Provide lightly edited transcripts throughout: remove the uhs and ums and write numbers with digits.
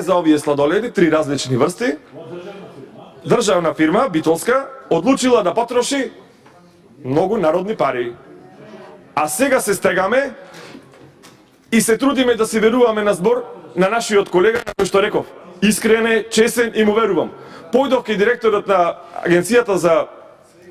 за овие сладоледи, 3 различни врсти, државна фирма, битолска, одлучила да потроши многу народни пари. А сега се стегаме и се трудиме да се веруваме на збор на нашиот колега, кој што реков, искрен е, чесен и му верувам. Појдов кај директорот на Агенцијата за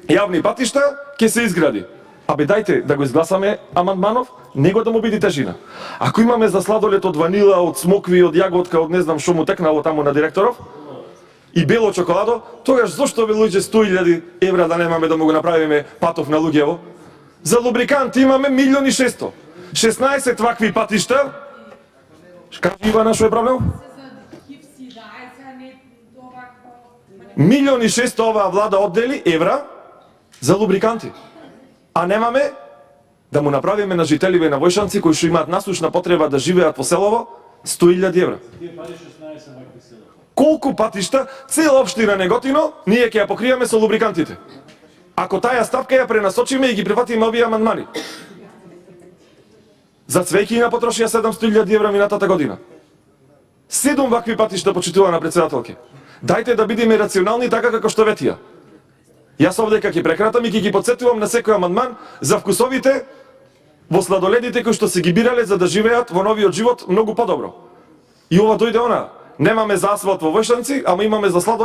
јавни патишта, ќе се изгради. Абе дајте да го изгласаме амандманов, него да му биде тежина. Ако имаме за сладолед од ванила, од смокви, од јаготка, од не знам што му текнало таму на директоров, и бело чоколадо, тогаш зошто ве луѓе 100.000 евра да немаме да му го направиме патов на луѓево? За лубрикант имаме 1.600.000. 16 вакви патишта. Кажи Ивана, што е проблем? 1.600.000 оваа влада оддели евра за лубриканти. А немаме да му направиме на жителиве на Војшанци кои што имаат насушна потреба да живеат по селово 100.000 евра. Колку патишта цела општина Неготино ние ќе ја покриеме со лубрикантите? Ако таа ставка ја пренасочиме и ги прифатиме овие амандмани. За Цвејкина потрошија 700.000 евра минатата година. 7 вакви патишта, почитувана председателке. Дајте да бидеме рационални така како што ветија. Јас овдека ќе прекратам и ќе ги подсетувам на секој амандман за вкусовите во сладоледите кои што се ги бирале за да живеат во новиот живот многу подобро. И ова дојде она. Немаме за асфалт во Војшанци, ама имаме за сладолед.